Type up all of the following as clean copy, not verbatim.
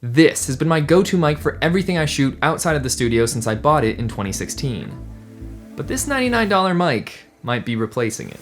This has been my go-to mic for everything I shoot outside of the studio since I bought it in 2016. But this $99 mic might be replacing it.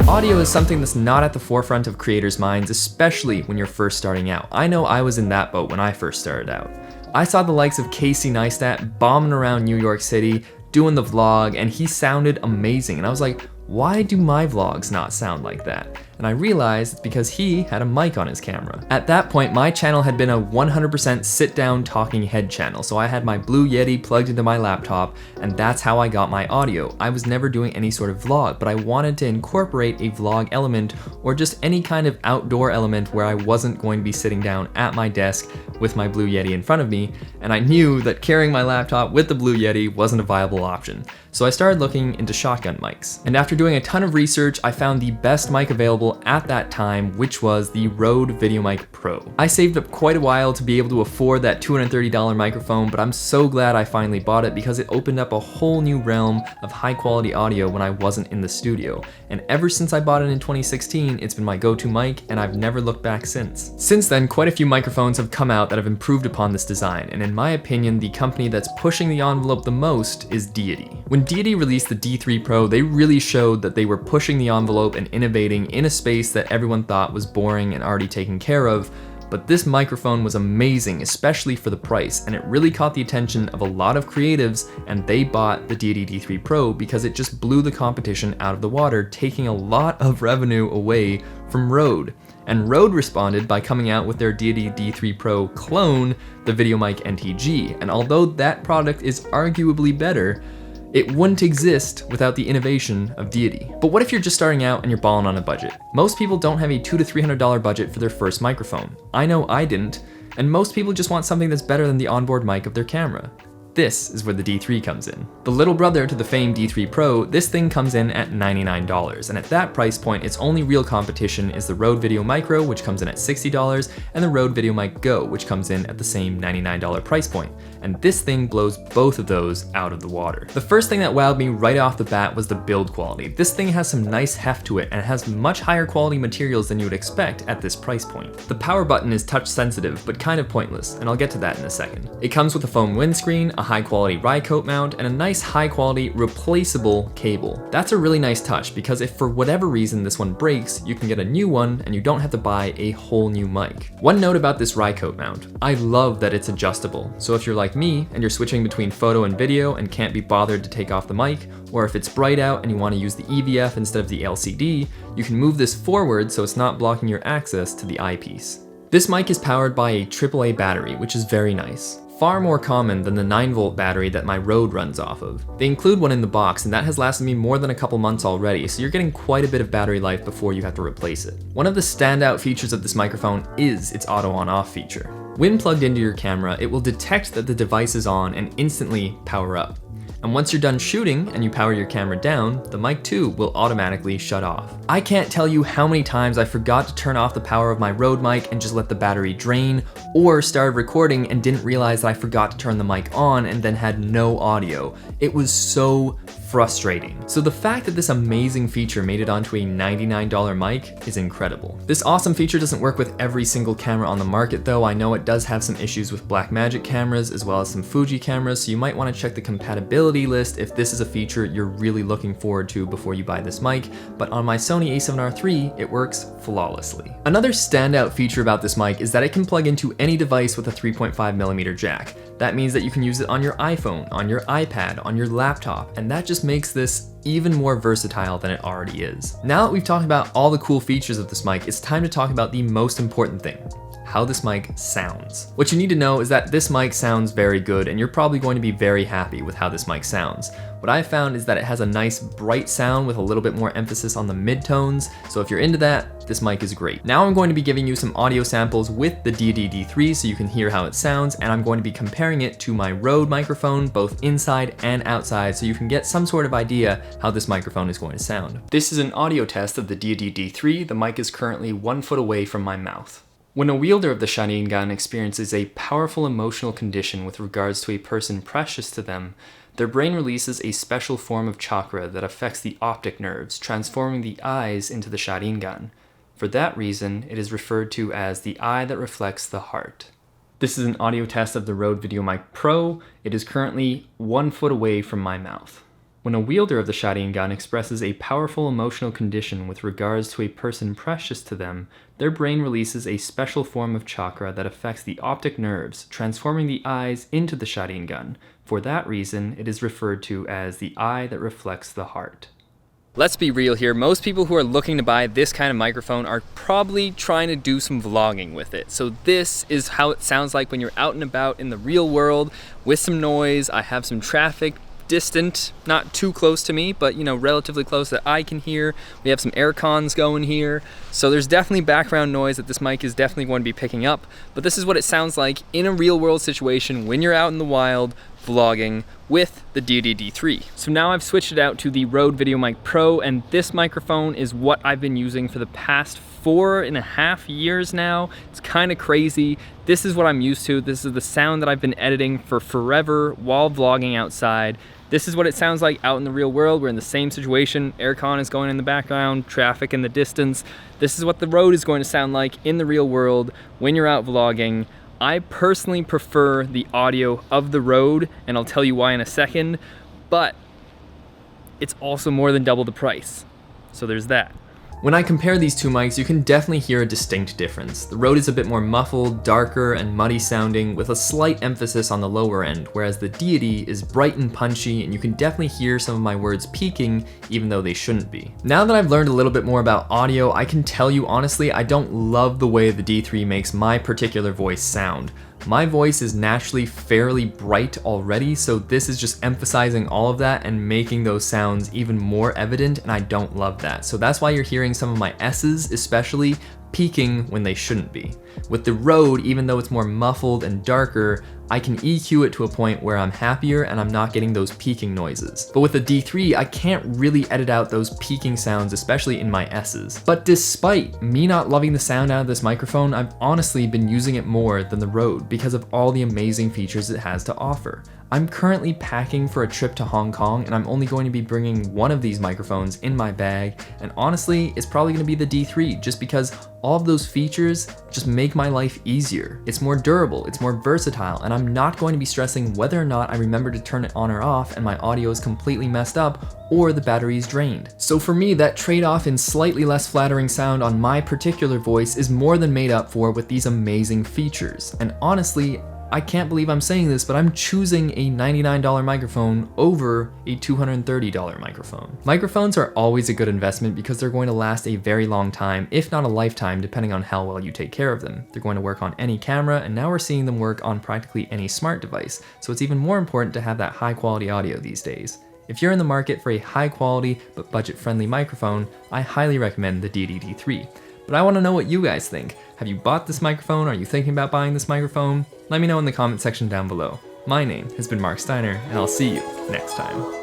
Audio is something that's not at the forefront of creators' minds, especially when you're first starting out. I know I was in that boat when I first started out. I saw the likes of Casey Neistat bombing around New York City, doing the vlog, and he sounded amazing. And I was like, why do my vlogs not sound like that? And I realized it's because he had a mic on his camera. At that point, my channel had been a 100% sit-down talking head channel, so I had my Blue Yeti plugged into my laptop, and that's how I got my audio. I was never doing any sort of vlog, but I wanted to incorporate a vlog element or just any kind of outdoor element where I wasn't going to be sitting down at my desk with my Blue Yeti in front of me, and I knew that carrying my laptop with the Blue Yeti wasn't a viable option. So I started looking into shotgun mics. And after doing a ton of research, I found the best mic available at that time, which was the Rode VideoMic Pro. I saved up quite a while to be able to afford that $230 microphone, but I'm so glad I finally bought it because it opened up a whole new realm of high quality audio when I wasn't in the studio. And ever since I bought it in 2016, it's been my go-to mic, and I've never looked back since. Since then, quite a few microphones have come out that have improved upon this design, and in my opinion, the company that's pushing the envelope the most is Deity. When Deity released the D3 Pro, they really showed that they were pushing the envelope and innovating in a space that everyone thought was boring and already taken care of, but this microphone was amazing, especially for the price, and it really caught the attention of a lot of creatives, and they bought the Deity D3 Pro because it just blew the competition out of the water, taking a lot of revenue away from Rode. And Rode responded by coming out with their Deity D3 Pro clone, the VideoMic NTG, and although that product is arguably better, it wouldn't exist without the innovation of Deity. But what if you're just starting out and you're balling on a budget? Most people don't have a $200 to $300 budget for their first microphone. I know I didn't, and most people just want something that's better than the onboard mic of their camera. This is where the D3 comes in. The little brother to the famed D3 Pro, this thing comes in at $99, and at that price point, its only real competition is the Rode Video Micro, which comes in at $60, and the Rode VideoMic Go, which comes in at the same $99 price point. And this thing blows both of those out of the water. The first thing that wowed me right off the bat was the build quality. This thing has some nice heft to it, and it has much higher quality materials than you would expect at this price point. The power button is touch sensitive, but kind of pointless, and I'll get to that in a second. It comes with a foam windscreen, a high quality rye coat mount, and a nice high quality replaceable cable. That's a really nice touch because if for whatever reason this one breaks, you can get a new one and you don't have to buy a whole new mic. One note about this rye coat mount, I love that it's adjustable. So if you're like me and you're switching between photo and video and can't be bothered to take off the mic, or if it's bright out and you want to use the EVF instead of the LCD, you can move this forward so it's not blocking your access to the eyepiece. This mic is powered by a AAA battery, which is very nice. Far more common than the 9-volt battery that my Rode runs off of. They include one in the box, and that has lasted me more than a couple months already, so you're getting quite a bit of battery life before you have to replace it. One of the standout features of this microphone is its auto on-off feature. When plugged into your camera, it will detect that the device is on and instantly power up. And once you're done shooting and you power your camera down, the mic too will automatically shut off. I can't tell you how many times I forgot to turn off the power of my Rode mic and just let the battery drain, or started recording and didn't realize that I forgot to turn the mic on and then had no audio. It was so frustrating. So the fact that this amazing feature made it onto a $99 mic is incredible. This awesome feature doesn't work with every single camera on the market though. I know it does have some issues with Blackmagic cameras as well as some Fuji cameras, so you might want to check the compatibility list if this is a feature you're really looking forward to before you buy this mic, but on my Sony a7R III, it works flawlessly. Another standout feature about this mic is that it can plug into any device with a 3.5mm jack. That means that you can use it on your iPhone, on your iPad, on your laptop, and that just makes this even more versatile than it already is. Now that we've talked about all the cool features of this mic, it's time to talk about the most important thing: how this mic sounds. What you need to know is that this mic sounds very good, and you're probably going to be very happy with how this mic sounds. What I've found is that it has a nice bright sound with a little bit more emphasis on the midtones, so if you're into that, this mic is great. Now I'm going to be giving you some audio samples with the Deity D3 so you can hear how it sounds, and I'm going to be comparing it to my Rode microphone, both inside and outside, so you can get some sort of idea how this microphone is going to sound. This is an audio test of the Deity D3. The mic is currently 1 foot away from my mouth. When a wielder of the Sharingan experiences a powerful emotional condition with regards to a person precious to them, Their brain releases a special form of chakra that affects the optic nerves, transforming the eyes into the Sharingan. For that reason, it is referred to as the eye that reflects the heart. This is an audio test of the Rode VideoMic Pro. It is currently 1 foot away from my mouth. When a wielder of the Sharingan expresses a powerful emotional condition with regards to a person precious to them, their brain releases a special form of chakra that affects the optic nerves, transforming the eyes into the Sharingan. For that reason, it is referred to as the eye that reflects the heart. Let's be real here, most people who are looking to buy this kind of microphone are probably trying to do some vlogging with it. So this is how it sounds like when you're out and about in the real world with some noise. I have some traffic distant, not too close to me, but relatively close that I can hear. We have some air cons going here. So there's definitely background noise that this mic is definitely going to be picking up, but this is what it sounds like in a real world situation when you're out in the wild vlogging with the Deity D3. So now I've switched it out to the Rode VideoMic Pro, and this microphone is what I've been using for the past 4.5 years now. It's kind of crazy. This is what I'm used to. This is the sound that I've been editing for forever while vlogging outside. This is what it sounds like out in the real world. We're in the same situation. Aircon is going in the background, traffic in the distance. This is what the Rode is going to sound like in the real world when you're out vlogging. I personally prefer the audio of the Rode, and I'll tell you why in a second, but it's also more than double the price. So there's that. When I compare these two mics, you can definitely hear a distinct difference. The Rode is a bit more muffled, darker, and muddy sounding with a slight emphasis on the lower end, whereas the Deity is bright and punchy, and you can definitely hear some of my words peaking even though they shouldn't be. Now that I've learned a little bit more about audio, I can tell you honestly, I don't love the way the D3 makes my particular voice sound. My voice is naturally fairly bright already, so this is just emphasizing all of that and making those sounds even more evident, and I don't love that. So that's why you're hearing some of my S's especially peaking when they shouldn't be. With the Rode, even though it's more muffled and darker, I can EQ it to a point where I'm happier and I'm not getting those peaking noises. But with the D3, I can't really edit out those peaking sounds, especially in my S's. But despite me not loving the sound out of this microphone, I've honestly been using it more than the Rode because of all the amazing features it has to offer. I'm currently packing for a trip to Hong Kong, and I'm only going to be bringing one of these microphones in my bag, and honestly, it's probably going to be the D3 just because all of those features just make my life easier. It's more durable, it's more versatile, and I'm not going to be stressing whether or not I remember to turn it on or off and my audio is completely messed up or the battery is drained. So for me, that trade-off in slightly less flattering sound on my particular voice is more than made up for with these amazing features. And honestly, I can't believe I'm saying this, but I'm choosing a $99 microphone over a $230 microphone. Microphones are always a good investment because they're going to last a very long time, if not a lifetime, depending on how well you take care of them. They're going to work on any camera, and now we're seeing them work on practically any smart device, so it's even more important to have that high quality audio these days. If you're in the market for a high quality but budget friendly microphone, I highly recommend the Deity D3. But I want to know what you guys think. Have you bought this microphone? Are you thinking about buying this microphone? Let me know in the comment section down below. My name has been Marc Steiner, and I'll see you next time.